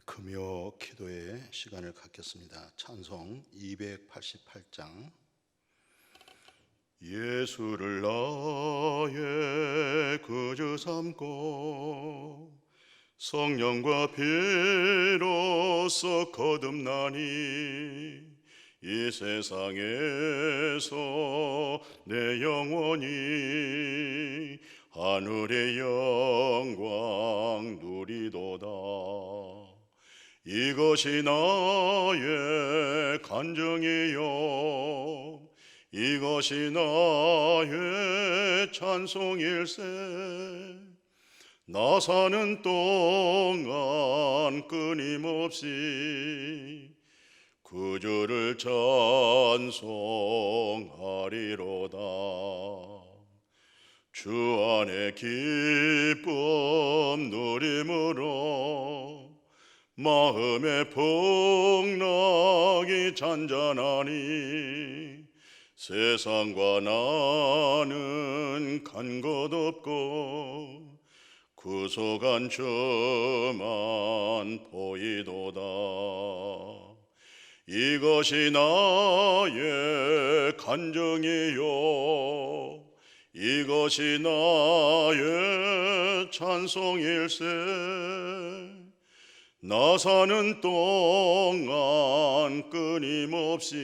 금요 기도의 시간을 갖겠습니다. 찬송 288장. 예수를 나의 구주 삼고 성령과 피로써 거듭나니 이 세상에서 내 영혼이 하늘의 영광 누리도다. 이것이 나의 간증이요 이것이 나의 찬송일세. 나 사는 동안 끊임없이 구주를 찬송하리로다. 주 안에 기쁨 누림으로 마음의 풍랑이 잔잔하니 세상과 나는 간 것 없고 구속한 주만 보이도다. 이것이 나의 간증이요 이것이 나의 찬송일세. 나 사는 동안 끊임없이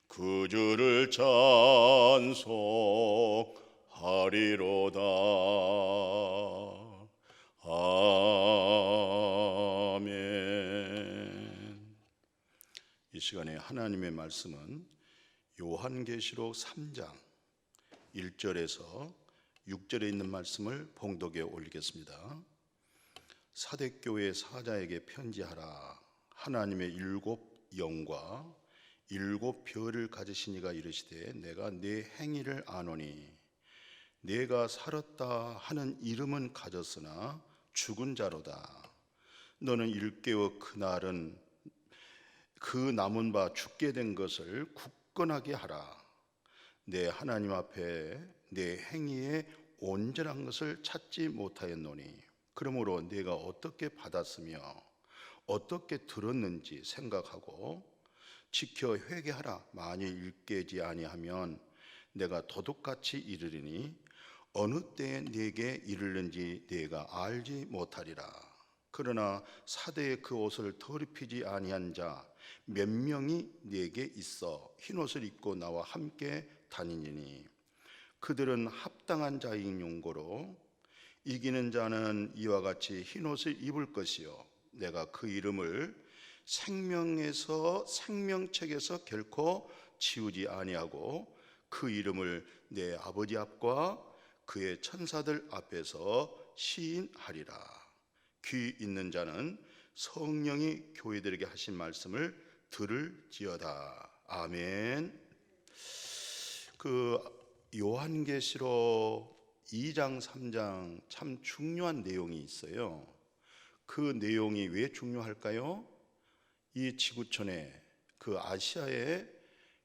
구주를 찬송하리로다. 아멘. 이 시간에 하나님의 말씀은 요한계시록 3장 1절에서 6절에 있는 말씀을 봉독에 올리겠습니다. 사대교회 사자에게 편지하라. 하나님의 7 영과 7 별을 가지신 이가 이르시되 내가 네 행위를 아노니 내가 살았다 하는 이름은 가졌으나 죽은 자로다. 너는 일깨워 그날은 그 남은 바 죽게 된 것을 굳건하게 하라. 내 하나님 앞에 내 행위의 온전한 것을 찾지 못하였노니 그러므로 네가 어떻게 받았으며 어떻게 들었는지 생각하고 지켜 회개하라. 만일 일깨지 아니하면 내가 도둑같이 이르리니 어느 때에 네게 이르는지 네가 알지 못하리라. 그러나 사대의 그 옷을 더럽히지 아니한 자 몇 명이 네게 있어 흰옷을 입고 나와 함께 다니니 그들은 합당한 자인 용고로 이기는 자는 이와 같이 흰옷을 입을 것이요 내가 그 이름을 생명에서 생명책에서 결코 지우지 아니하고 그 이름을 내 아버지 앞과 그의 천사들 앞에서 시인하리라. 귀 있는 자는 성령이 교회들에게 하신 말씀을 들을지어다. 아멘. 요한계시록 2장 3장 참 중요한 내용이 있어요. 그 내용이 왜 중요할까요? 이 지구촌에 그 아시아의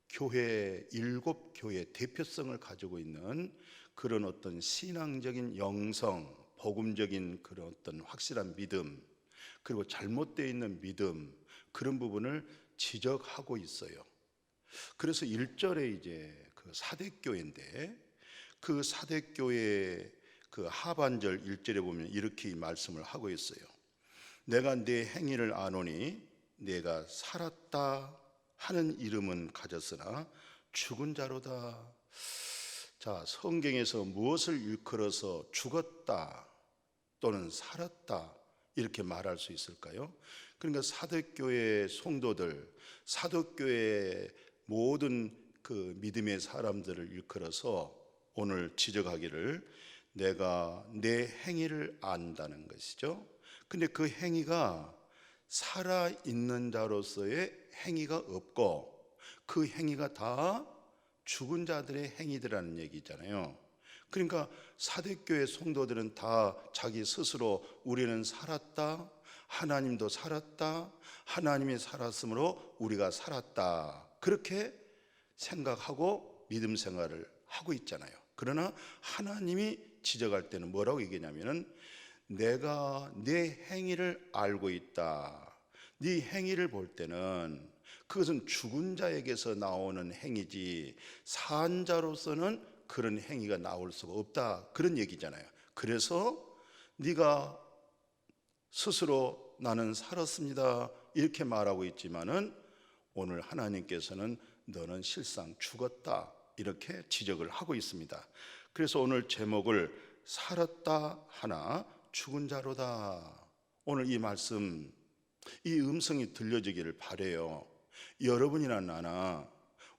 교회 7 교회 대표성을 가지고 있는 그런 어떤 신앙적인 영성, 복음적인 그런 어떤 확실한 믿음, 그리고 잘못되어 있는 믿음, 그런 부분을 지적하고 있어요. 그래서 1절에 이제 그 사대교회인데 그 사대교회 그 하반절 1절에 보면 이렇게 말씀을 하고 있어요. 내가 네 행위를 아노니 내가 살았다 하는 이름은 가졌으나 죽은 자로다. 자, 성경에서 무엇을 일컬어서 죽었다 또는 살았다 이렇게 말할 수 있을까요? 그러니까 사도교회 성도들, 사도교회 모든 그 믿음의 사람들을 일컬어서 오늘 지적하기를 내가 내 행위를 안다는 것이죠. 근데 그 행위가 살아있는 자로서의 행위가 없고 그 행위가 다 죽은 자들의 행위들이라는 얘기잖아요. 그러니까 사대교회 성도들은 다 자기 스스로 우리는 살았다, 하나님도 살았다, 하나님이 살았으므로 우리가 살았다, 그렇게 생각하고 믿음 생활을 하고 있잖아요. 그러나 하나님이 지적할 때는 뭐라고 얘기냐면은 내가 네 행위를 알고 있다. 네 행위를 볼 때는 그것은 죽은 자에게서 나오는 행위지 산 자로서는 그런 행위가 나올 수가 없다, 그런 얘기잖아요. 그래서 네가 스스로 나는 살았습니다 이렇게 말하고 있지만은 오늘 하나님께서는 너는 실상 죽었다 이렇게 지적을 하고 있습니다. 그래서 오늘 제목을 살았다 하나 죽은 자로다. 오늘 이 말씀, 이 음성이 들려지기를 바라요. 여러분이나 나나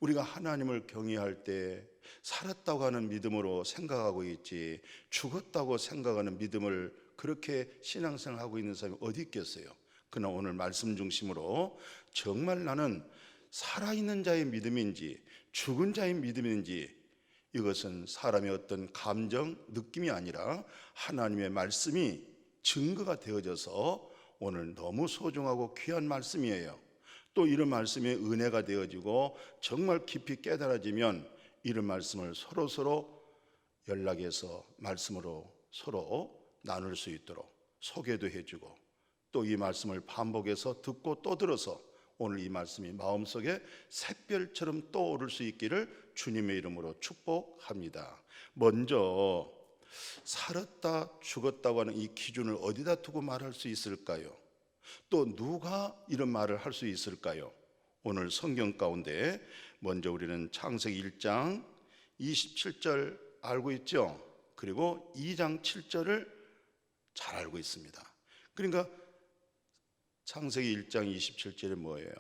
우리가 하나님을 경외할 때 살았다고 하는 믿음으로 생각하고 있지 죽었다고 생각하는 믿음을 그렇게 신앙생활하고 있는 사람이 어디 있겠어요? 그러나 오늘 말씀 중심으로 정말 나는 살아있는 자의 믿음인지 죽은 자의 믿음인지, 이것은 사람의 어떤 감정, 느낌이 아니라 하나님의 말씀이 증거가 되어져서 오늘 너무 소중하고 귀한 말씀이에요. 또 이런 말씀이 은혜가 되어지고 정말 깊이 깨달아지면 이런 말씀을 서로 연락해서 말씀으로 서로 나눌 수 있도록 소개도 해주고 또 이 말씀을 반복해서 듣고 또 들어서 오늘 이 말씀이 마음속에 샛별처럼 떠오를 수 있기를 주님의 이름으로 축복합니다. 먼저 살았다 죽었다고 하는 이 기준을 어디다 두고 말할 수 있을까요? 또 누가 이런 말을 할 수 있을까요? 오늘 성경 가운데 먼저 우리는 창세기 1장 27절 알고 있죠? 그리고 2장 7절을 잘 알고 있습니다. 그러니까 창세기 1장 27절이 뭐예요?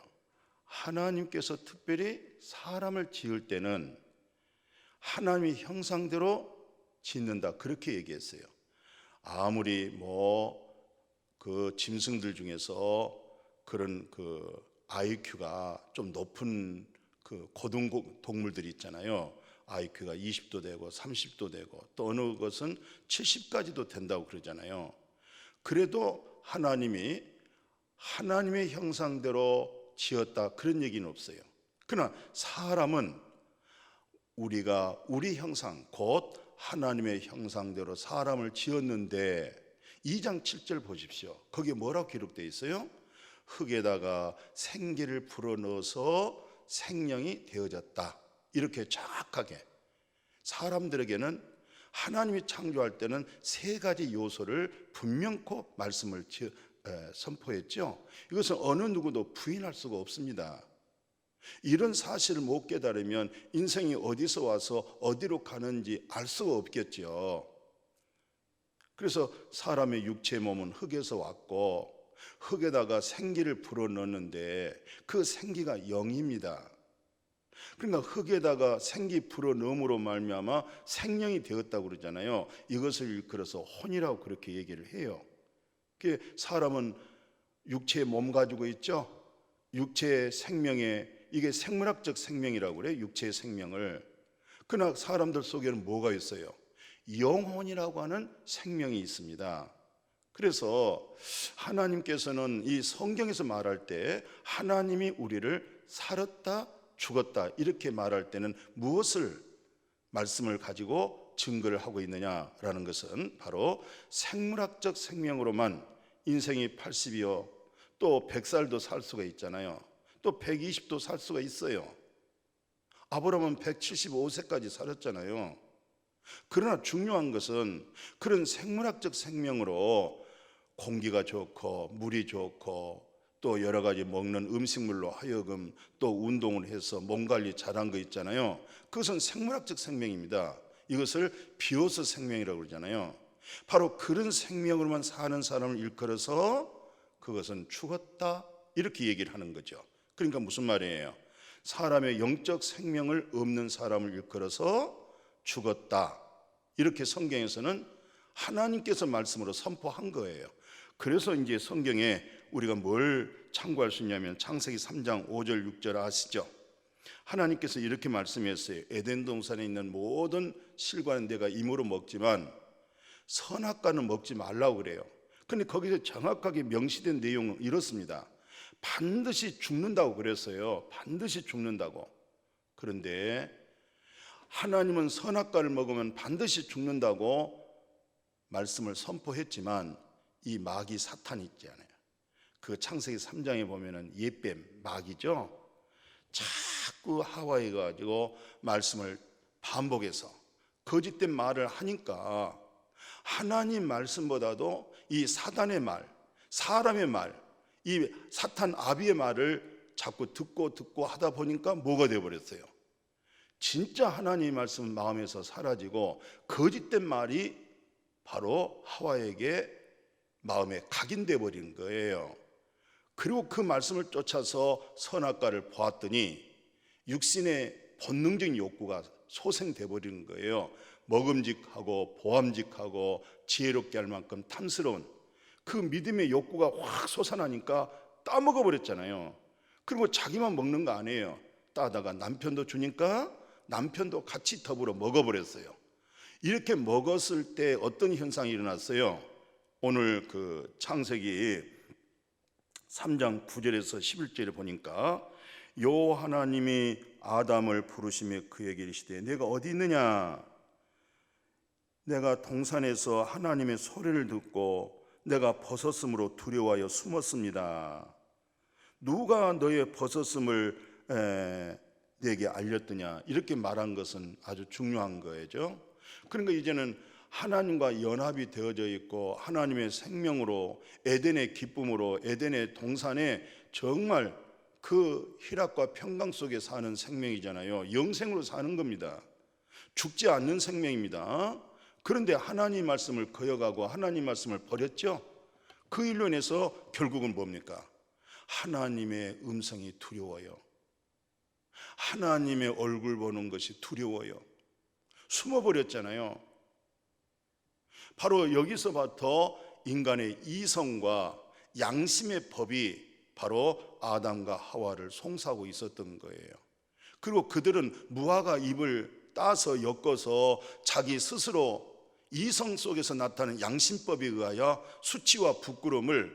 하나님께서 특별히 사람을 지을 때는 하나님의 형상대로 짓는다 그렇게 얘기했어요. 아무리 그 짐승들 중에서 그런 그 IQ가 좀 높은 그 고등 동물들이 있잖아요. IQ가 20도 되고 30도 되고 또 어느 것은 70까지도 된다고 그러잖아요. 그래도 하나님의 형상대로 지었다 그런 얘기는 없어요. 그러나 사람은 우리가 우리 형상 곧 하나님의 형상대로 사람을 지었는데 2장 7절 보십시오. 거기에 뭐라고 기록되어 있어요? 흙에다가 생기를 불어넣어서 생명이 되어졌다. 이렇게 정확하게 사람들에게는 하나님이 창조할 때는 세 가지 요소를 분명코 말씀을 선포했죠. 이것은 어느 누구도 부인할 수가 없습니다. 이런 사실을 못 깨달으면 인생이 어디서 와서 어디로 가는지 알 수가 없겠죠. 그래서 사람의 육체의 몸은 흙에서 왔고 흙에다가 생기를 불어넣는데 그 생기가 영입니다. 그러니까 흙에다가 생기 불어넣음으로 말미암아 생명이 되었다고 그러잖아요. 이것을 일컬어서 혼이라고 그렇게 얘기를 해요. 사람은 육체의 몸 가지고 있죠. 육체의 생명에 이게 생물학적 생명이라고 그래요. 육체의 생명을. 그러나 사람들 속에는 뭐가 있어요? 영혼이라고 하는 생명이 있습니다. 그래서 하나님께서는 이 성경에서 말할 때 하나님이 우리를 살았다 죽었다 이렇게 말할 때는 무엇을 말씀을 가지고 증거를 하고 있느냐라는 것은 바로 생물학적 생명으로만 인생이 80이요 또 100살도 살 수가 있잖아요. 또 120도 살 수가 있어요. 아브라함은 175세까지 살았잖아요. 그러나 중요한 것은 그런 생물학적 생명으로 공기가 좋고 물이 좋고 또 여러 가지 먹는 음식물로 하여금 또 운동을 해서 몸 관리 잘한 거 있잖아요. 그것은 생물학적 생명입니다. 이것을 비오스 생명이라고 그러잖아요. 바로 그런 생명으로만 사는 사람을 일컬어서 그것은 죽었다 이렇게 얘기를 하는 거죠. 그러니까 무슨 말이에요? 사람의 영적 생명을 없는 사람을 일컬어서 죽었다 이렇게 성경에서는 하나님께서 말씀으로 선포한 거예요. 그래서 이제 성경에 우리가 뭘 참고할 수 있냐면 창세기 3장 5절 6절 아시죠? 하나님께서 이렇게 말씀했어요. 에덴 동산에 있는 모든 실과는 내가 임으로 먹지만 선악과는 먹지 말라고 그래요. 근데 거기서 정확하게 명시된 내용은 이렇습니다. 반드시 죽는다고 그랬어요. 반드시 죽는다고. 그런데 하나님은 선악과를 먹으면 반드시 죽는다고 말씀을 선포했지만 이 마귀 사탄이 있잖아요. 그 창세기 3장에 보면은 옛뱀 마귀죠. 자꾸 하와에 가지고 말씀을 반복해서 거짓된 말을 하니까 하나님 말씀보다도 이 사단의 말, 사람의 말, 이 사탄 아비의 말을 자꾸 듣고 하다 보니까 뭐가 되어버렸어요? 진짜 하나님 말씀 마음에서 사라지고 거짓된 말이 바로 하와에게 마음에 각인돼 버린 거예요. 그리고 그 말씀을 쫓아서 선악과를 보았더니 육신의 본능적인 욕구가 소생돼 버리는 거예요. 먹음직하고 보암직하고 지혜롭게 할 만큼 탐스러운 그 믿음의 욕구가 확 솟아나니까 따먹어 버렸잖아요. 그리고 자기만 먹는 거 아니에요. 따다가 남편도 주니까 남편도 같이 더불어 먹어버렸어요. 이렇게 먹었을 때 어떤 현상이 일어났어요? 오늘 그 창세기 3장 9절에서 11절에 보니까 요 하나님이 아담을 부르시며 그에게 이르시되 내가 어디 있느냐? 내가 동산에서 하나님의 소리를 듣고 내가 벗었으므로 두려워하여 숨었습니다. 누가 너의 벗었음을 내게 알렸더냐? 이렇게 말한 것은 아주 중요한 거죠. 그러니까 이제는 하나님과 연합이 되어져 있고 하나님의 생명으로 에덴의 기쁨으로 에덴의 동산에 정말 그 희락과 평강 속에 사는 생명이잖아요. 영생으로 사는 겁니다. 죽지 않는 생명입니다. 그런데 하나님 말씀을 거역하고 하나님 말씀을 버렸죠. 그 일로 인해서 결국은 뭡니까? 하나님의 음성이 두려워요. 하나님의 얼굴 보는 것이 두려워요. 숨어버렸잖아요. 바로 여기서부터 인간의 이성과 양심의 법이 바로 아담과 하와를 송사하고 있었던 거예요. 그리고 그들은 무화과 잎을 따서 엮어서 자기 스스로 이성 속에서 나타나는 양심법에 의하여 수치와 부끄러움을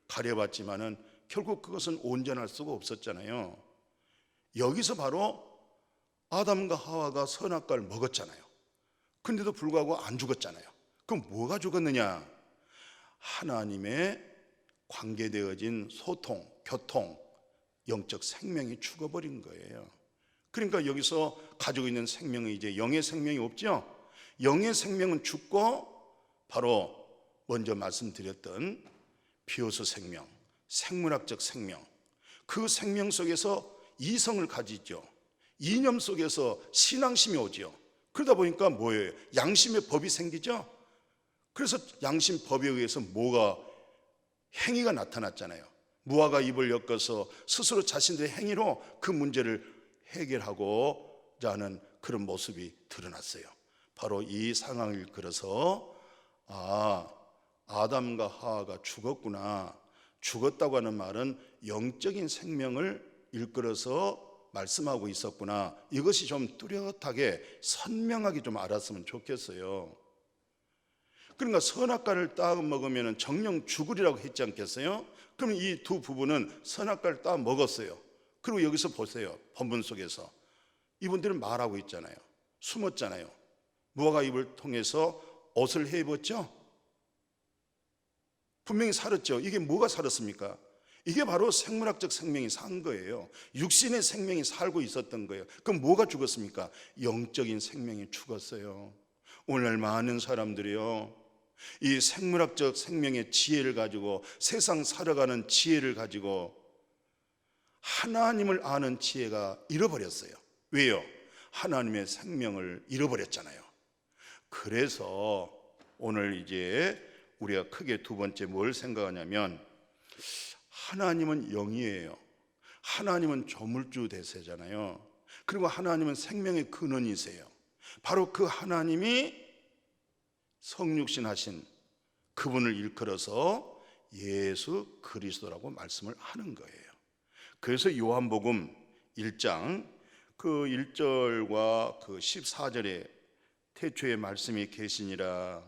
가려봤지만은 결국 그것은 온전할 수가 없었잖아요. 여기서 바로 아담과 하와가 선악과를 먹었잖아요. 그런데도 불구하고 안 죽었잖아요. 그럼 뭐가 죽었느냐? 하나님의 관계되어진 소통, 교통, 영적 생명이 죽어버린 거예요. 그러니까 여기서 가지고 있는 생명이 이제 영의 생명이 없죠. 영의 생명은 죽고 바로 먼저 말씀드렸던 비오스 생명, 생물학적 생명, 그 생명 속에서 이성을 가지죠. 이념 속에서 신앙심이 오죠. 그러다 보니까 뭐예요? 양심의 법이 생기죠. 그래서 양심 법에 의해서 뭐가 행위가 나타났잖아요. 무화과 잎을 엮어서 스스로 자신들의 행위로 그 문제를 해결하고자 하는 그런 모습이 드러났어요. 바로 이 상황을 이끌어서 아담과 하와가 죽었구나. 죽었다고 하는 말은 영적인 생명을 일컬어서 말씀하고 있었구나. 이것이 좀 뚜렷하게 선명하게 좀 알았으면 좋겠어요. 그러니까 선악과를 따 먹으면 정령 죽으리라고 했지 않겠어요? 그럼 이 두 부부는 선악과를 따 먹었어요. 그리고 여기서 보세요. 본문 속에서 이분들은 말하고 있잖아요. 숨었잖아요. 무화과 잎을 통해서 옷을 해 입었죠. 분명히 살았죠. 이게 뭐가 살았습니까? 이게 바로 생물학적 생명이 산 거예요. 육신의 생명이 살고 있었던 거예요. 그럼 뭐가 죽었습니까? 영적인 생명이 죽었어요. 오늘 많은 사람들이요, 이 생물학적 생명의 지혜를 가지고 세상 살아가는 지혜를 가지고 하나님을 아는 지혜가 잃어버렸어요. 왜요? 하나님의 생명을 잃어버렸잖아요. 그래서 오늘 이제 우리가 크게 두 번째 뭘 생각하냐면, 하나님은 영이에요. 하나님은 조물주 대세잖아요. 그리고 하나님은 생명의 근원이세요. 바로 그 하나님이 성육신 하신 그분을 일컬어서 예수 그리스도라고 말씀을 하는 거예요. 그래서 요한복음 1장 그 1절과 그 14절에 태초에 말씀이 계시니라,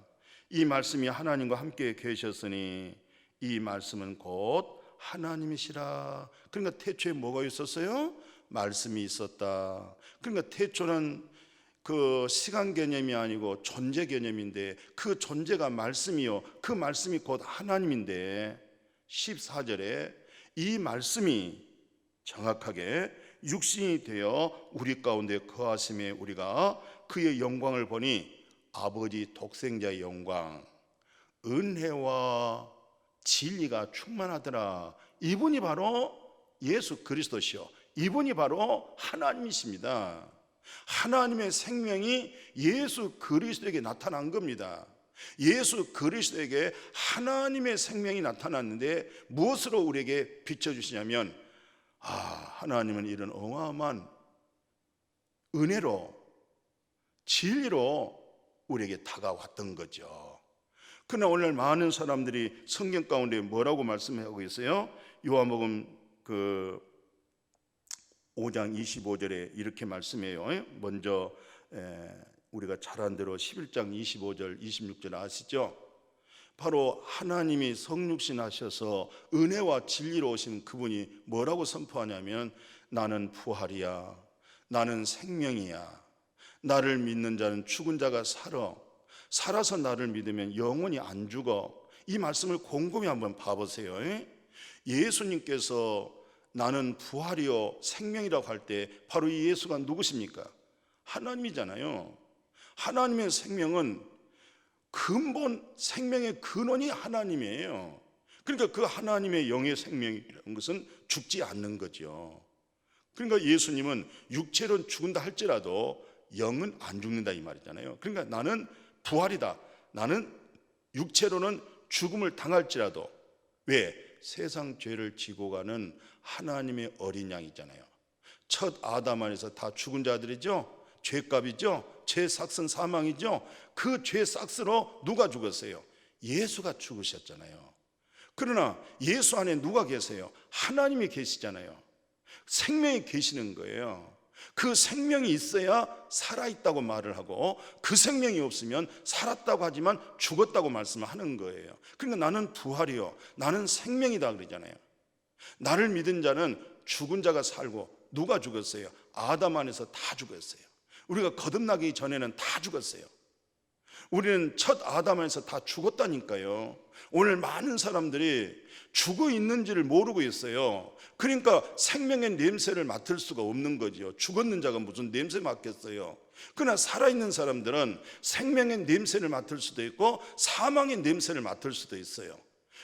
이 말씀이 하나님과 함께 계셨으니 이 말씀은 곧 하나님이시라. 그러니까 태초에 뭐가 있었어요? 말씀이 있었다. 그러니까 태초는 그 시간 개념이 아니고 존재 개념인데, 그 존재가 말씀이요, 그 말씀이 곧 하나님인데 14절에 이 말씀이 정확하게 육신이 되어 우리 가운데 거하심에 우리가 그의 영광을 보니 아버지 독생자의 영광, 은혜와 진리가 충만하더라. 이분이 바로 예수 그리스도시요, 이분이 바로 하나님이십니다. 하나님의 생명이 예수 그리스도에게 나타난 겁니다. 예수 그리스도에게 하나님의 생명이 나타났는데 무엇으로 우리에게 비춰주시냐면, 하나님은 이런 어마어마한 은혜로, 진리로 우리에게 다가왔던 거죠. 그러나 오늘 많은 사람들이 성경 가운데 뭐라고 말씀하고 있어요? 요한복음 5장 25절에 이렇게 말씀해요. 먼저 우리가 잘 아는 대로 11장 25절 26절 아시죠? 바로 하나님이 성육신 하셔서 은혜와 진리로 오신 그분이 뭐라고 선포하냐면, 나는 부활이야, 나는 생명이야, 나를 믿는 자는 죽은 자가 살아서 나를 믿으면 영원히 안 죽어. 이 말씀을 곰곰이 한번 봐보세요. 예수님께서 나는 부활이요 생명이라고 할 때 바로 이 예수가 누구십니까? 하나님이잖아요. 하나님의 생명은 근본, 생명의 근원이 하나님이에요. 그러니까 그 하나님의 영의 생명이라는 것은 죽지 않는 거죠. 그러니까 예수님은 육체로 죽는다 할지라도 영은 안 죽는다 이 말이잖아요. 그러니까 나는 부활이다, 나는 육체로는 죽음을 당할지라도, 왜? 세상 죄를 지고 가는 하나님의 어린 양이잖아요. 첫 아담 안에서 다 죽은 자들이죠. 죄값이죠. 죄 삭은 사망이죠. 그 죄 삭스로 누가 죽었어요? 예수가 죽으셨잖아요. 그러나 예수 안에 누가 계세요? 하나님이 계시잖아요. 생명이 계시는 거예요. 그 생명이 있어야 살아있다고 말을 하고, 그 생명이 없으면 살았다고 하지만 죽었다고 말씀하는 거예요. 그러니까 나는 부활이요, 나는 생명이다 그러잖아요. 나를 믿은 자는 죽은 자가 살고, 누가 죽었어요? 아담 안에서 다 죽었어요. 우리가 거듭나기 전에는 다 죽었어요. 우리는 첫 아담 안에서 다 죽었다니까요. 오늘 많은 사람들이 죽어 있는지를 모르고 있어요. 그러니까 생명의 냄새를 맡을 수가 없는 거죠. 죽었는 자가 무슨 냄새 맡겠어요. 그러나 살아있는 사람들은 생명의 냄새를 맡을 수도 있고 사망의 냄새를 맡을 수도 있어요.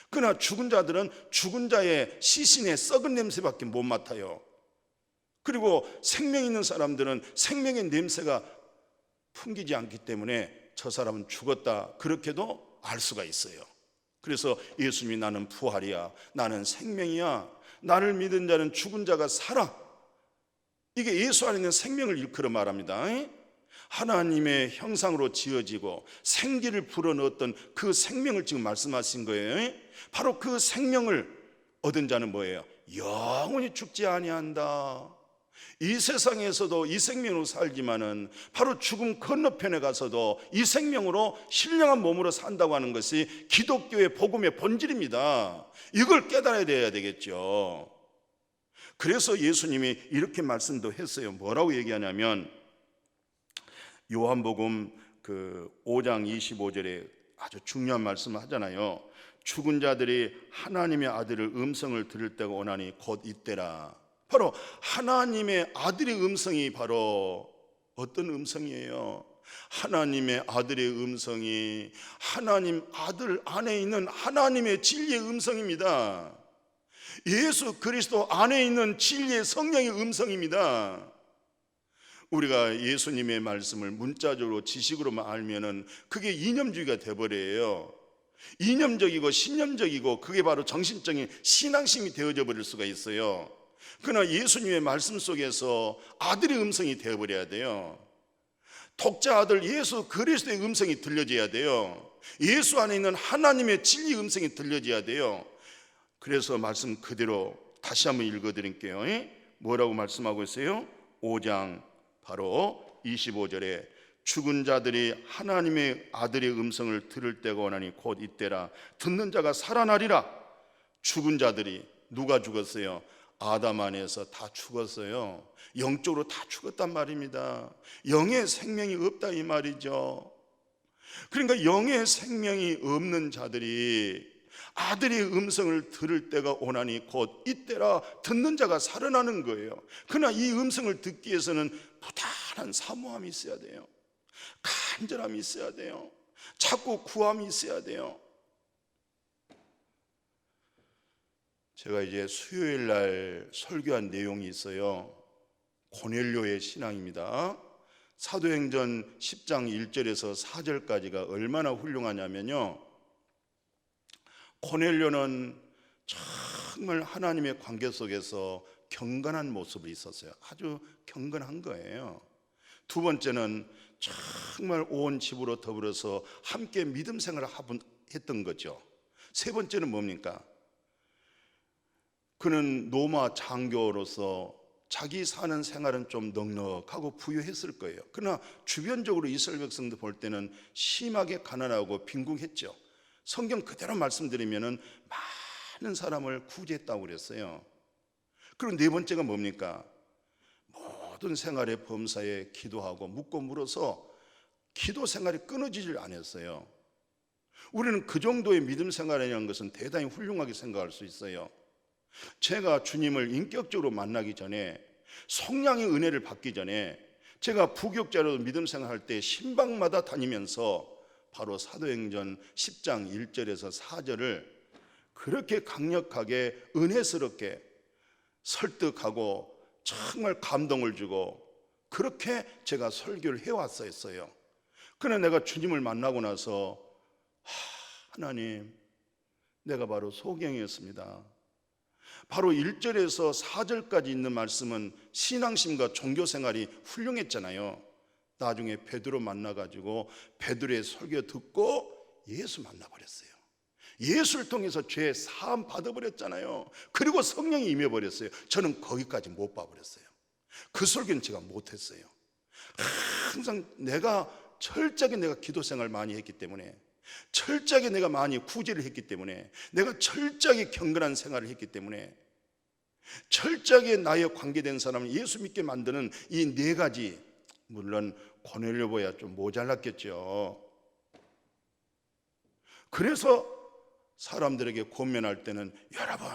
그러나 죽은 자들은 죽은 자의 시신의 썩은 냄새밖에 못 맡아요. 그리고 생명 있는 사람들은 생명의 냄새가 풍기지 않기 때문에 저 사람은 죽었다, 그렇게도 알 수가 있어요. 그래서 예수님이 나는 부활이야, 나는 생명이야, 나를 믿은 자는 죽은 자가 살아, 이게 예수 안에 있는 생명을 일컬어 말합니다. 하나님의 형상으로 지어지고 생기를 불어넣었던 그 생명을 지금 말씀하신 거예요. 바로 그 생명을 얻은 자는 뭐예요? 영원히 죽지 아니한다. 이 세상에서도 이 생명으로 살지만은 바로 죽음 건너편에 가서도 이 생명으로 신령한 몸으로 산다고 하는 것이 기독교의 복음의 본질입니다. 이걸 깨달아야 되겠죠. 그래서 예수님이 이렇게 말씀도 했어요. 뭐라고 얘기하냐면 요한복음 5장 25절에 아주 중요한 말씀을 하잖아요. 죽은 자들이 하나님의 아들의 음성을 들을 때가 오나니 곧 이때라. 바로 하나님의 아들의 음성이 바로 어떤 음성이에요? 하나님의 아들의 음성이 하나님 아들 안에 있는 하나님의 진리의 음성입니다. 예수 그리스도 안에 있는 진리의 성령의 음성입니다. 우리가 예수님의 말씀을 문자적으로 지식으로만 알면은 그게 이념주의가 돼버려요. 이념적이고 신념적이고 그게 바로 정신적인 신앙심이 되어져 버릴 수가 있어요. 그러나 예수님의 말씀 속에서 아들의 음성이 되어버려야 돼요. 독자 아들 예수 그리스도의 음성이 들려져야 돼요. 예수 안에 있는 하나님의 진리 음성이 들려져야 돼요. 그래서 말씀 그대로 다시 한번 읽어드릴게요. 뭐라고 말씀하고 있어요? 5장 바로 25절에 죽은 자들이 하나님의 아들의 음성을 들을 때가 오나니 곧 이때라. 듣는 자가 살아나리라. 죽은 자들이 누가 죽었어요? 아담 안에서 다 죽었어요. 영적으로 다 죽었단 말입니다. 영의 생명이 없다 이 말이죠. 그러니까 영의 생명이 없는 자들이 아들의 음성을 들을 때가 오나니 곧 이때라 듣는 자가 살아나는 거예요. 그러나 이 음성을 듣기 위해서는 부단한 사모함이 있어야 돼요. 간절함이 있어야 돼요. 자꾸 구함이 있어야 돼요. 제가 이제 수요일 날 설교한 내용이 있어요. 고넬료의 신앙입니다. 사도행전 10장 1절에서 4절까지가 얼마나 훌륭하냐면요, 고넬료는 정말 하나님의 관계 속에서 경건한 모습이 있었어요. 아주 경건한 거예요. 두 번째는 정말 온 집으로 더불어서 함께 믿음 생활을 했던 거죠. 세 번째는 뭡니까? 그는 로마 장교로서 자기 사는 생활은 좀 넉넉하고 부유했을 거예요. 그러나 주변적으로 이스라엘 백성들 볼 때는 심하게 가난하고 빈궁했죠. 성경 그대로 말씀드리면은 많은 사람을 구제했다고 그랬어요. 그리고 네 번째가 뭡니까? 모든 생활의 범사에 기도하고 묻고 물어서 기도 생활이 끊어지질 않았어요. 우리는 그 정도의 믿음 생활이라는 것은 대단히 훌륭하게 생각할 수 있어요. 제가 주님을 인격적으로 만나기 전에, 성령의 은혜를 받기 전에, 제가 부교육자로 믿음 생활할 때 신방마다 다니면서 바로 사도행전 10장 1절에서 4절을 그렇게 강력하게 은혜스럽게 설득하고 정말 감동을 주고 그렇게 제가 설교를 해왔었어요. 그러나 내가 주님을 만나고 나서 하나님, 내가 바로 소경이었습니다. 바로 1절에서 4절까지 있는 말씀은 신앙심과 종교생활이 훌륭했잖아요. 나중에 베드로 만나가지고 베드로의 설교 듣고 예수 만나버렸어요. 예수를 통해서 죄 사함 받아버렸잖아요. 그리고 성령이 임해버렸어요. 저는 거기까지 못 봐버렸어요. 그 설교는 제가 못했어요. 항상 철저하게 내가 기도생활 많이 했기 때문에, 철저하게 내가 많이 구제를 했기 때문에, 내가 철저하게 경건한 생활을 했기 때문에, 철저하게 나의 관계된 사람을 예수 믿게 만드는 이 네 가지, 물론 고넬료보야 좀 모자랐겠죠. 그래서 사람들에게 권면할 때는 여러분,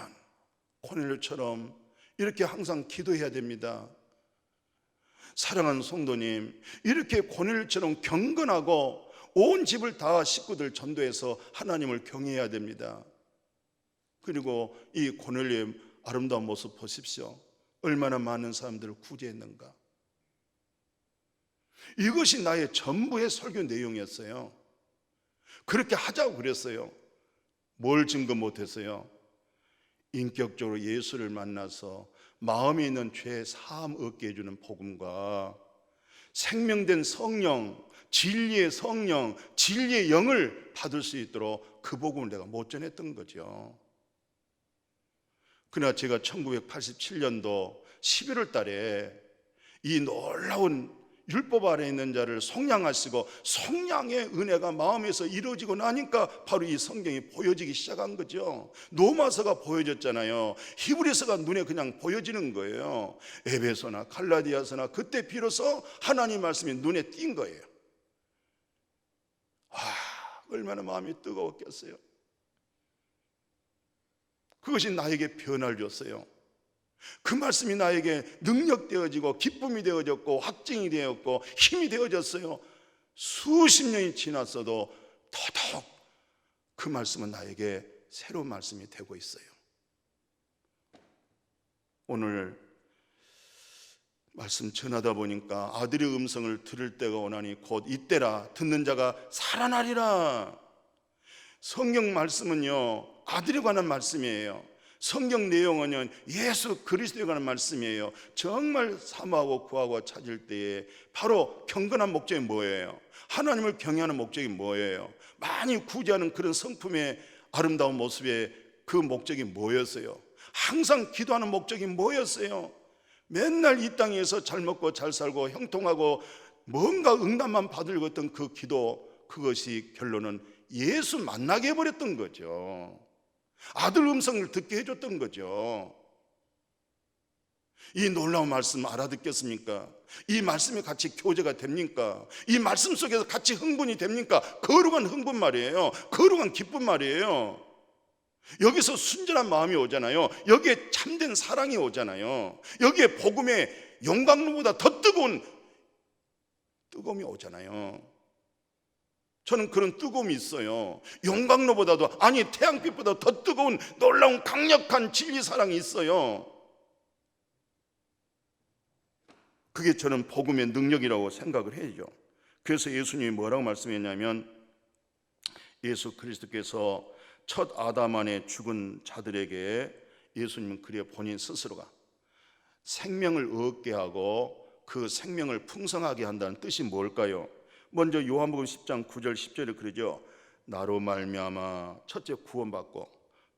고넬료처럼 이렇게 항상 기도해야 됩니다. 사랑하는 성도님, 이렇게 고넬료처럼 경건하고 온 집을 다 식구들 전도해서 하나님을 경외해야 됩니다. 그리고 이 고넬료의 아름다운 모습 보십시오. 얼마나 많은 사람들을 구제했는가. 이것이 나의 전부의 설교 내용이었어요. 그렇게 하자고 그랬어요. 뭘 증거 못했어요? 인격적으로 예수를 만나서 마음에 있는 죄 사함 얻게 해주는 복음과 생명된 성령, 진리의 성령, 진리의 영을 받을 수 있도록 그 복음을 내가 못 전했던 거죠. 그러나 제가 1987년도 11월 달에 이 놀라운 율법 아래 있는 자를 속량하시고 속량의 은혜가 마음에서 이루어지고 나니까 바로 이 성경이 보여지기 시작한 거죠. 로마서가 보여졌잖아요. 히브리서가 눈에 그냥 보여지는 거예요. 에베소나 갈라디아서나 그때 비로소 하나님 말씀이 눈에 띈 거예요. 얼마나 마음이 뜨거웠겠어요. 그것이 나에게 변화를 줬어요. 그 말씀이 나에게 능력 되어지고 기쁨이 되어졌고 확증이 되었고 힘이 되어졌어요. 수십 년이 지났어도 더더욱 그 말씀은 나에게 새로운 말씀이 되고 있어요. 오늘 말씀 전하다 보니까 아들의 음성을 들을 때가 오나니 곧 이때라 듣는 자가 살아나리라. 성경 말씀은요, 아들에 관한 말씀이에요. 성경 내용은 예수 그리스도에 관한 말씀이에요. 정말 사모하고 구하고 찾을 때에 바로 경건한 목적이 뭐예요? 하나님을 경외하는 목적이 뭐예요? 많이 구제하는 그런 성품의 아름다운 모습의 그 목적이 뭐였어요? 항상 기도하는 목적이 뭐였어요? 맨날 이 땅에서 잘 먹고 잘 살고 형통하고 뭔가 응답만 받으려고 했던 그 기도, 그것이 결론은 예수 만나게 해버렸던 거죠. 아들 음성을 듣게 해줬던 거죠. 이 놀라운 말씀 알아듣겠습니까? 이 말씀이 같이 교제가 됩니까? 이 말씀 속에서 같이 흥분이 됩니까? 거룩한 흥분 말이에요. 거룩한 기쁨 말이에요. 여기서 순전한 마음이 오잖아요. 여기에 참된 사랑이 오잖아요. 여기에 복음의 용광로보다 더 뜨거운 뜨거움이 오잖아요. 저는 그런 뜨거움이 있어요. 용광로보다도, 아니 태양빛보다 더 뜨거운 놀라운 강력한 진리 사랑이 있어요. 그게 저는 복음의 능력이라고 생각을 해야죠. 그래서 예수님이 뭐라고 말씀했냐면, 예수 그리스도께서 첫 아담 안에 죽은 자들에게 예수님은 그래 본인 스스로가 생명을 얻게 하고 그 생명을 풍성하게 한다는 뜻이 뭘까요? 먼저 요한복음 10장 9절 10절에 그러죠. 나로 말미암아 첫째 구원받고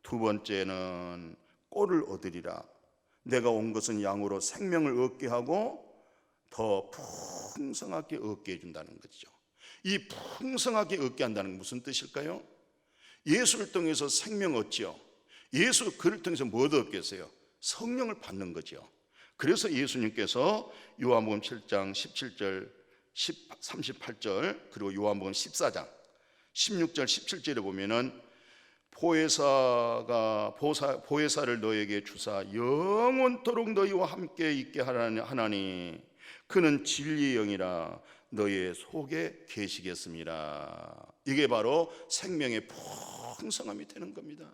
두 번째는 꼴을 얻으리라. 내가 온 것은 양으로 생명을 얻게 하고 더 풍성하게 얻게 해준다는 거죠. 이 풍성하게 얻게 한다는 건 무슨 뜻일까요? 예수를 통해서 생명 얻죠. 예수 그를 통해서 뭐 얻겠어요? 성령을 받는 거죠. 그래서 예수님께서 요한복음 7장 17절 38절 그리고 요한복음 14장 16절 17절에 보면은 보혜사를 너에게 주사 영원토록 너희와 함께 있게 하나니 그는 진리의 영이라 너의 속에 계시겠습니다. 이게 바로 생명의 풍성함이 되는 겁니다.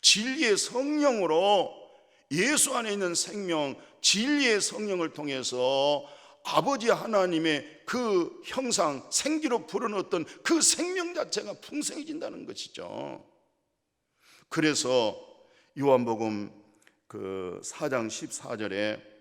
진리의 성령으로 예수 안에 있는 생명, 진리의 성령을 통해서 아버지 하나님의 그 형상, 생기로 불어넣었던 그 생명 자체가 풍성해진다는 것이죠. 그래서 요한복음 그 4장 14절에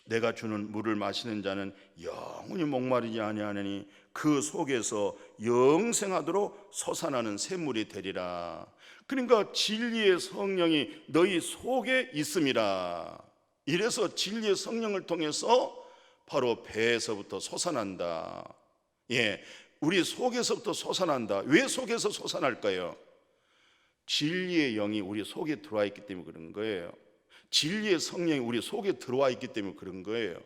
내가 주는 물을 마시는 자는 영원히 목마르지 아니하느니 그 속에서 영생하도록 솟아나는 샘물이 되리라. 그러니까 진리의 성령이 너희 속에 있음이라. 이래서 진리의 성령을 통해서 바로 배에서부터 솟아난다. 우리 속에서부터 솟아난다. 왜 속에서 솟아날까요? 진리의 영이 우리 속에 들어와 있기 때문에 그런 거예요. 진리의 성령이 우리 속에 들어와 있기 때문에 그런 거예요.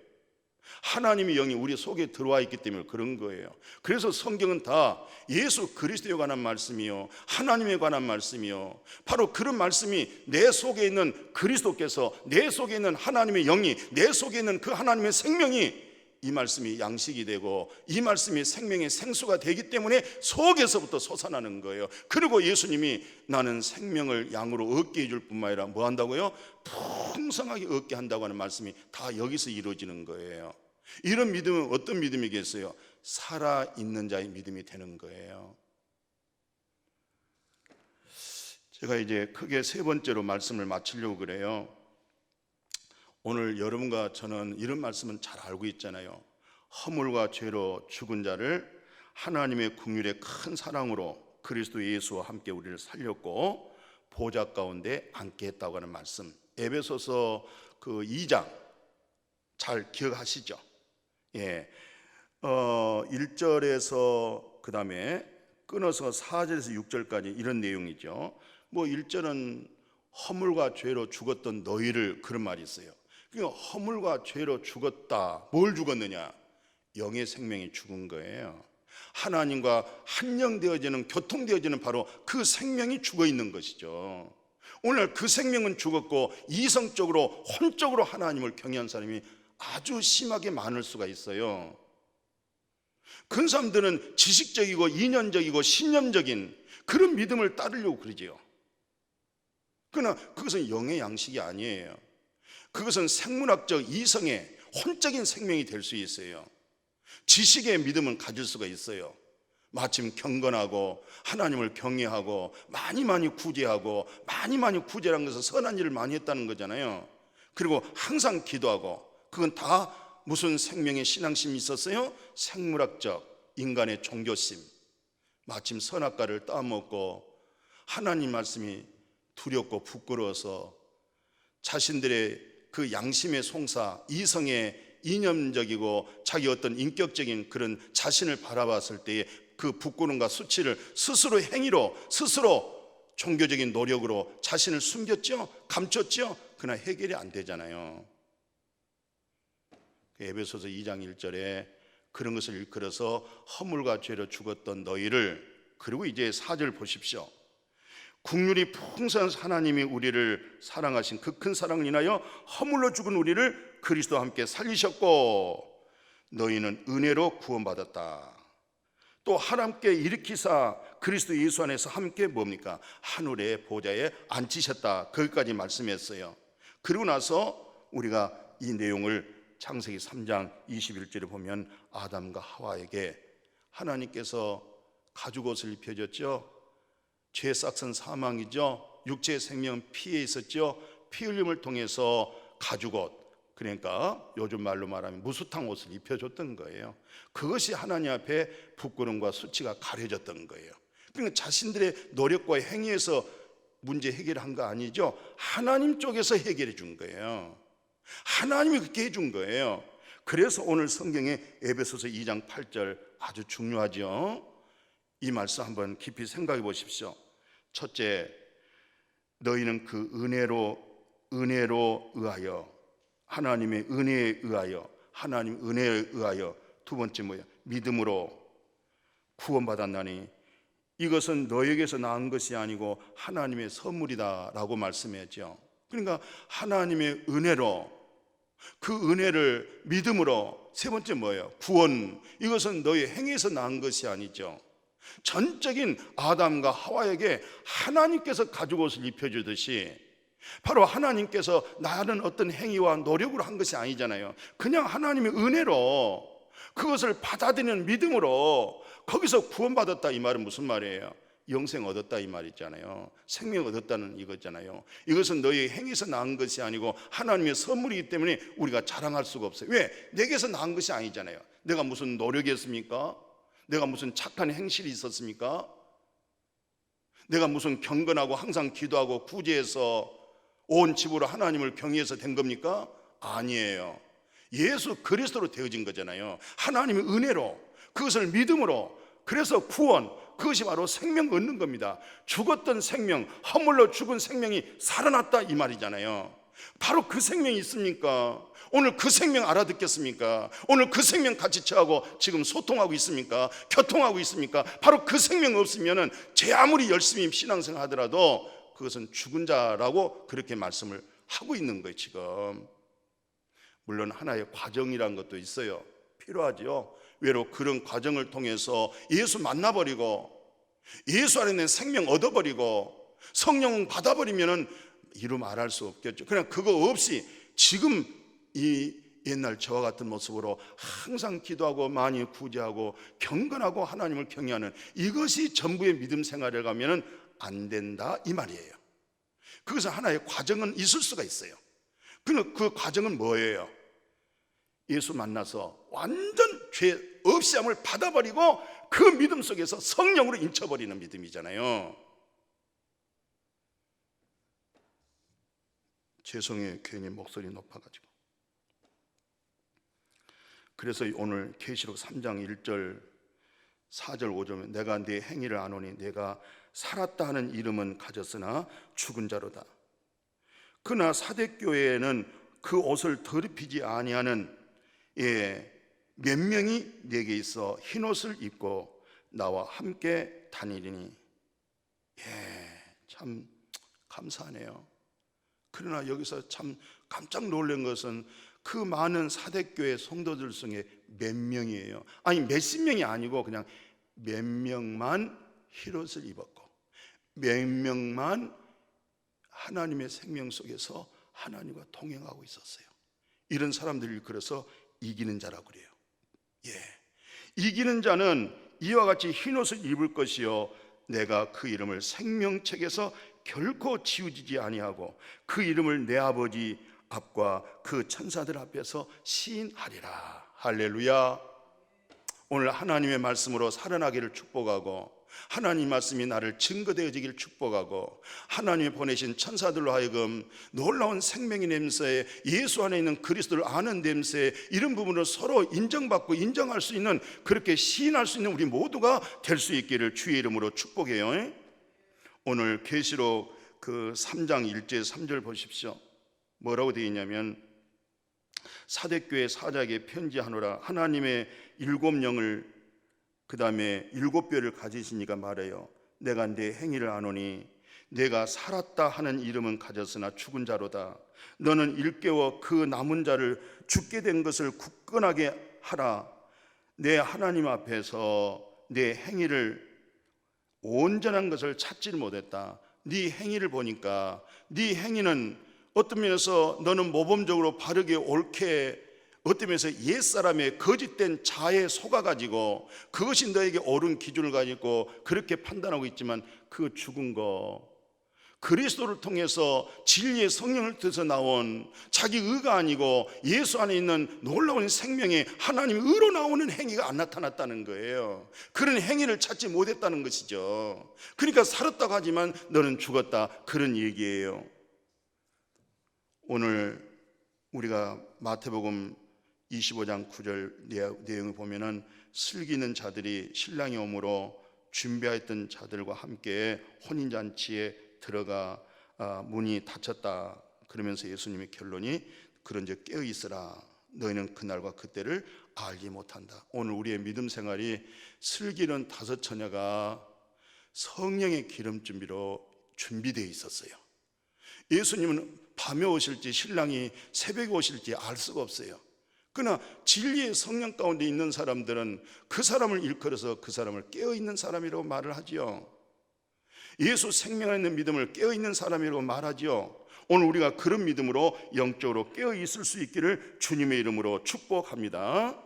하나님의 영이 우리 속에 들어와 있기 때문에 그런 거예요. 그래서 성경은 다 예수 그리스도에 관한 말씀이요, 하나님에 관한 말씀이요, 바로 그런 말씀이 내 속에 있는 그리스도께서, 내 속에 있는 하나님의 영이, 내 속에 있는 그 하나님의 생명이, 이 말씀이 양식이 되고 이 말씀이 생명의 생수가 되기 때문에 속에서부터 솟아나는 거예요. 그리고 예수님이 나는 생명을 양으로 얻게 해줄 뿐만 아니라 뭐 한다고요? 풍성하게 얻게 한다고 하는 말씀이 다 여기서 이루어지는 거예요. 이런 믿음은 어떤 믿음이겠어요? 살아있는 자의 믿음이 되는 거예요. 제가 이제 크게 세 번째로 말씀을 마치려고 그래요. 오늘 여러분과 저는 이런 말씀은 잘 알고 있잖아요. 허물과 죄로 죽은 자를 하나님의 긍휼의 큰 사랑으로 그리스도 예수와 함께 우리를 살렸고 보좌 가운데 앉게 했다고 하는 말씀, 에베소서 그 2장 잘 기억하시죠? 1절에서 그 다음에 끊어서 4절에서 6절까지 이런 내용이죠. 뭐 1절은 허물과 죄로 죽었던 너희를, 그런 말이 있어요. 그러니까 허물과 죄로 죽었다. 뭘 죽었느냐? 영의 생명이 죽은 거예요. 하나님과 한영되어지는, 교통되어지는 바로 그 생명이 죽어 있는 것이죠. 오늘 그 생명은 죽었고 이성적으로, 혼적으로 하나님을 경외한 사람이 아주 심하게 많을 수가 있어요. 그 사람들은 지식적이고 이념적이고 신념적인 그런 믿음을 따르려고 그러지요. 그러나 그것은 영의 양식이 아니에요. 그것은 생물학적 이성의 혼적인 생명이 될 수 있어요. 지식의 믿음은 가질 수가 있어요. 마침 경건하고 하나님을 경외하고 많이 구제하고, 많이 구제라는 것은 선한 일을 많이 했다는 거잖아요. 그리고 항상 기도하고, 그건 다 무슨 생명의 신앙심이 있었어요? 생물학적 인간의 종교심. 마침 선악과를 따먹고 하나님 말씀이 두렵고 부끄러워서 자신들의 그 양심의 송사, 이성의 이념적이고 자기 어떤 인격적인 그런 자신을 바라봤을 때의 그 부끄러움과 수치를 스스로 행위로, 스스로 종교적인 노력으로 자신을 숨겼죠? 감췄죠? 그러나 해결이 안 되잖아요. 에베소서 2장 1절에 그런 것을 일컬어서 허물과 죄로 죽었던 너희를, 그리고 이제 4절 보십시오. 국률이 풍성한 하나님이 우리를 사랑하신 그 큰 사랑을 인하여 허물로 죽은 우리를 그리스도와 함께 살리셨고 너희는 은혜로 구원받았다. 또 하나님께 일으키사 그리스도 예수 안에서 함께 뭡니까? 하늘의 보좌에 앉히셨다. 거기까지 말씀했어요. 그리고 나서 우리가 이 내용을 창세기 3장 21절에 보면 아담과 하와에게 하나님께서 가죽옷을 입혀줬죠. 죄의 싹은 사망이죠. 육체의 생명 피에 있었죠. 피 흘림을 통해서 가죽옷, 그러니까 요즘 말로 말하면 무수탕 옷을 입혀줬던 거예요. 그것이 하나님 앞에 부끄러움과 수치가 가려졌던 거예요. 그러니까 자신들의 노력과 행위에서 문제 해결한 거 아니죠. 하나님 쪽에서 해결해 준 거예요. 하나님이 그렇게 해준 거예요. 그래서 오늘 성경의 에베소서 2장 8절 아주 중요하죠. 이 말씀 한번 깊이 생각해 보십시오. 첫째, 너희는 그 은혜로 의하여, 하나님의 은혜에 의하여, 하나님 은혜에 의하여. 두 번째 뭐야? 믿음으로 구원받았나니 이것은 너에게서 나은 것이 아니고 하나님의 선물이다 라고 말씀했죠. 그러니까 하나님의 은혜로, 그 은혜를 믿음으로. 세 번째 뭐예요? 구원. 이것은 너의 행위에서 나은 것이 아니죠. 전적인 아담과 하와에게 하나님께서 가죽옷을 입혀주듯이 바로 하나님께서 나는 어떤 행위와 노력으로 한 것이 아니잖아요. 그냥 하나님의 은혜로, 그것을 받아들이는 믿음으로 거기서 구원받았다. 이 말은 무슨 말이에요? 영생 얻었다 이 말이잖아요. 생명 얻었다는 이거잖아요. 이것은 너의 행위에서 나은 것이 아니고 하나님의 선물이기 때문에 우리가 자랑할 수가 없어요. 왜? 내게서 나은 것이 아니잖아요. 내가 무슨 노력이 했습니까? 내가 무슨 착한 행실이 있었습니까? 내가 무슨 경건하고 항상 기도하고 구제해서 온 집으로 하나님을 경외해서 된 겁니까? 아니에요. 예수 그리스도로 되어진 거잖아요. 하나님의 은혜로, 그것을 믿음으로. 그래서 구원, 그것이 바로 생명 얻는 겁니다. 죽었던 생명, 허물로 죽은 생명이 살아났다 이 말이잖아요. 바로 그 생명이 있습니까? 오늘 그 생명 알아듣겠습니까? 오늘 그 생명 같이 처하고 지금 소통하고 있습니까? 교통하고 있습니까? 바로 그 생명 없으면은 제 아무리 열심히 신앙생활 하더라도 그것은 죽은 자라고 그렇게 말씀을 하고 있는 거예요 지금. 물론 하나의 과정이란 것도 있어요. 필요하죠. 외로 그런 과정을 통해서 예수 만나버리고 예수 안에 있는 생명 얻어버리고 성령 받아버리면은 이루 말할 수 없겠죠. 그냥 그거 없이 지금 이 옛날 저와 같은 모습으로 항상 기도하고 많이 구제하고 경건하고 하나님을 경외하는 이것이 전부의 믿음 생활을 가면은 안 된다 이 말이에요. 그것은 하나의 과정은 있을 수가 있어요. 그 과정은 뭐예요? 예수 만나서 완전 죄 없이 함을 받아버리고 그 믿음 속에서 성령으로 인쳐버리는 믿음이잖아요. 죄송해요. 괜히 목소리 높아가지고. 그래서 오늘 계시록 3장 1절 4절 5절에 내가 네 행위를 아노니 내가 살았다 하는 이름은 가졌으나 죽은 자로다. 그러나 사대교회에는 그 옷을 더럽히지 아니하는 몇 명이 내게 있어 흰옷을 입고 나와 함께 다니리니. 참 감사하네요. 그러나 여기서 참 깜짝 놀란 것은 그 많은 사대교회 성도들 중에 몇 명이에요. 아니 몇십 명이 아니고 그냥 몇 명만 흰옷을 입었고 몇 명만 하나님의 생명 속에서 하나님과 동행하고 있었어요. 이런 사람들을 그래서 이기는 자라고 그래요. 이기는 자는 이와 같이 흰옷을 입을 것이요 내가 그 이름을 생명책에서 결코 지우지지 아니하고 그 이름을 내 아버지 앞과 그 천사들 앞에서 시인하리라. 할렐루야. 오늘 하나님의 말씀으로 살아나기를 축복하고 하나님 말씀이 나를 증거되어지길 축복하고 하나님이 보내신 천사들로 하여금 놀라운 생명의 냄새에 예수 안에 있는 그리스도를 아는 냄새에 이런 부분을 서로 인정받고 인정할 수 있는 그렇게 시인할 수 있는 우리 모두가 될 수 있기를 주의 이름으로 축복해요. 오늘 계시록 그 3장 1절 3절 보십시오. 뭐라고 되어 있냐면 사대교회 사자에게 편지하노라. 하나님의 7영을 그 다음에 7뼈를 가지시니까 말해요. 내가 내 행위를 아노니 내가 살았다 하는 이름은 가졌으나 죽은 자로다. 너는 일깨워 그 남은 자를 죽게 된 것을 굳건하게 하라. 내 하나님 앞에서 내 행위를 온전한 것을 찾지를 못했다. 네 행위를 보니까 네 행위는 어떤 면에서 너는 모범적으로 바르게 옳게, 어떤 면에서 옛사람의 거짓된 자에 속아가지고 그것이 너에게 옳은 기준을 가지고 그렇게 판단하고 있지만 그 죽은 거, 그리스도를 통해서 진리의 성령을 통해서 나온 자기 의가 아니고 예수 안에 있는 놀라운 생명이 하나님의 의로 나오는 행위가 안 나타났다는 거예요. 그런 행위를 찾지 못했다는 것이죠. 그러니까 살았다고 하지만 너는 죽었다, 그런 얘기예요. 오늘 우리가 마태복음 25장 9절 내용을 보면은 슬기는 자들이 신랑이 오므로 준비하였던 자들과 함께 혼인잔치에 들어가 문이 닫혔다. 그러면서 예수님의 결론이 그런즉 깨어 있으라. 너희는 그날과 그때를 알지 못한다. 오늘 우리의 믿음 생활이 슬기는 5 처녀가 성령의 기름 준비로 준비되어 있었어요. 예수님은 밤에 오실지 신랑이 새벽에 오실지 알 수가 없어요. 그러나 진리의 성령 가운데 있는 사람들은 그 사람을 일컬어서 그 사람을 깨어있는 사람이라고 말을 하지요. 예수 생명 안에 있는 믿음을 깨어있는 사람이라고 말하지요. 오늘 우리가 그런 믿음으로 영적으로 깨어있을 수 있기를 주님의 이름으로 축복합니다.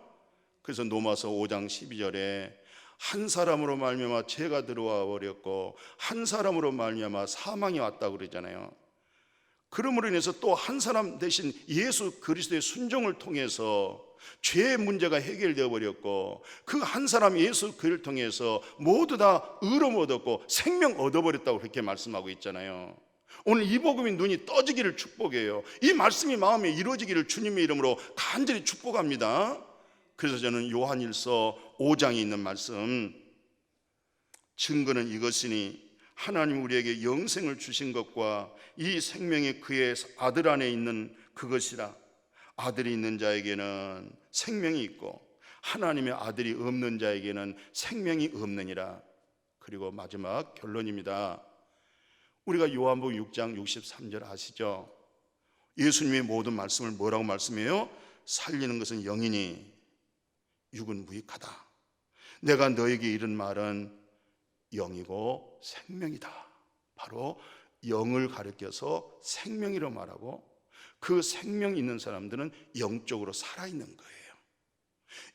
그래서 로마서 5장 12절에 한 사람으로 말미암아 죄가 들어와 버렸고 한 사람으로 말미암아 사망이 왔다고 그러잖아요. 그러므로 인해서 또 한 사람 대신 예수 그리스도의 순종을 통해서 죄의 문제가 해결되어 버렸고 그 한 사람 예수 그를 통해서 모두 다 의로움 얻었고 생명 얻어버렸다고 그렇게 말씀하고 있잖아요. 오늘 이 복음이 눈이 떠지기를 축복해요. 이 말씀이 마음에 이루어지기를 주님의 이름으로 간절히 축복합니다. 그래서 저는 요한일서 5장에 있는 말씀, 증거는 이것이니 하나님 우리에게 영생을 주신 것과 이 생명이 그의 아들 안에 있는 그것이라. 아들이 있는 자에게는 생명이 있고 하나님의 아들이 없는 자에게는 생명이 없느니라. 그리고 마지막 결론입니다. 우리가 요한복음 6장 63절 아시죠? 예수님의 모든 말씀을 뭐라고 말씀해요? 살리는 것은 영이니 육은 무익하다. 내가 너에게 이른 말은 영이고 생명이다. 바로 영을 가리켜서 생명이라고 말하고 그 생명이 있는 사람들은 영적으로 살아있는 거예요.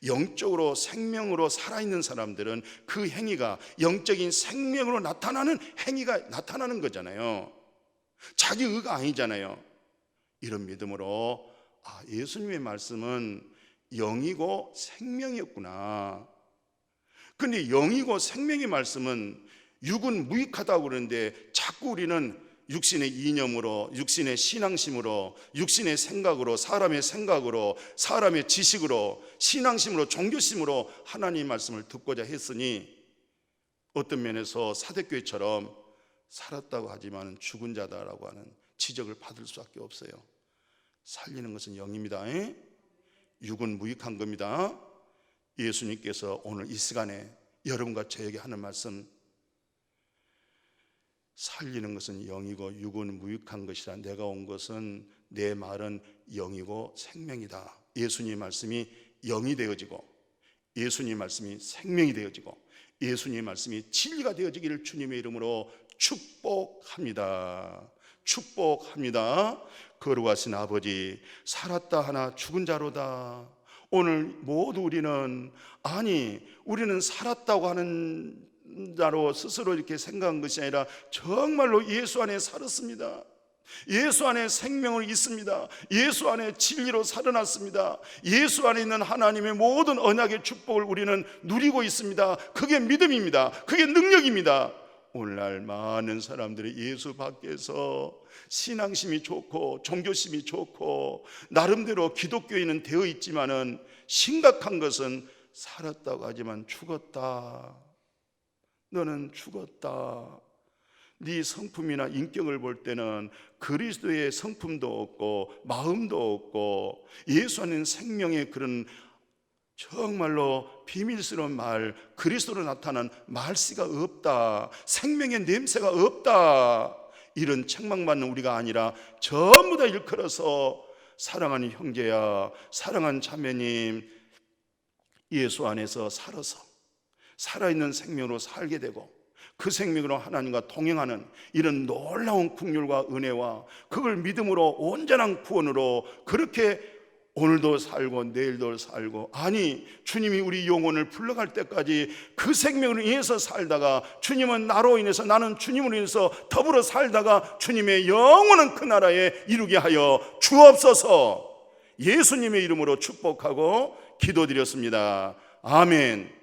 영적으로 생명으로 살아있는 사람들은 그 행위가 영적인 생명으로 나타나는 행위가 나타나는 거잖아요. 자기 의가 아니잖아요. 이런 믿음으로 예수님의 말씀은 영이고 생명이었구나. 근데 영이고 생명의 말씀은 육은 무익하다고 그러는데 자꾸 우리는 육신의 이념으로, 육신의 신앙심으로, 육신의 생각으로, 사람의 생각으로, 사람의 지식으로, 신앙심으로, 종교심으로 하나님의 말씀을 듣고자 했으니 어떤 면에서 사대교회처럼 살았다고 하지만 죽은 자다라고 하는 지적을 받을 수밖에 없어요. 살리는 것은 영입니다. 육은 무익한 겁니다. 예수님께서 오늘 이 시간에 여러분과 저에게 하는 말씀, 살리는 것은 영이고 육은 무익한 것이라. 내가 온 것은 내 말은 영이고 생명이다. 예수님의 말씀이 영이 되어지고 예수님의 말씀이 생명이 되어지고 예수님의 말씀이 진리가 되어지기를 주님의 이름으로 축복합니다. 축복합니다. 거룩하신 아버지, 살았다 하나 죽은 자로다. 오늘 모두 우리는 우리는 살았다고 하는 자로 스스로 이렇게 생각한 것이 아니라 정말로 예수 안에 살았습니다. 예수 안에 생명을 있습니다. 예수 안에 진리로 살아났습니다. 예수 안에 있는 하나님의 모든 언약의 축복을 우리는 누리고 있습니다. 그게 믿음입니다. 그게 능력입니다. 오늘날 많은 사람들이 예수 밖에서 신앙심이 좋고 종교심이 좋고 나름대로 기독교인은 되어 있지만은 심각한 것은 살았다고 하지만 죽었다. 너는 죽었다. 네 성품이나 인격을 볼 때는 그리스도의 성품도 없고 마음도 없고 예수 안에 생명의 그런 정말로 비밀스러운 말, 그리스도로 나타난 말씨가 없다, 생명의 냄새가 없다, 이런 책망받는 우리가 아니라 전부 다 일컬어서 사랑하는 형제야, 사랑하는 자매님, 예수 안에서 살아서 살아있는 생명으로 살게 되고 그 생명으로 하나님과 동행하는 이런 놀라운 긍휼과 은혜와 그걸 믿음으로 온전한 구원으로 그렇게 오늘도 살고 내일도 살고, 아니 주님이 우리 영혼을 불러갈 때까지 그 생명으로 인해서 살다가, 주님은 나로 인해서 나는 주님으로 인해서 더불어 살다가 주님의 영원한 그 나라에 이루게 하여 주옵소서. 예수님의 이름으로 축복하고 기도드렸습니다. 아멘.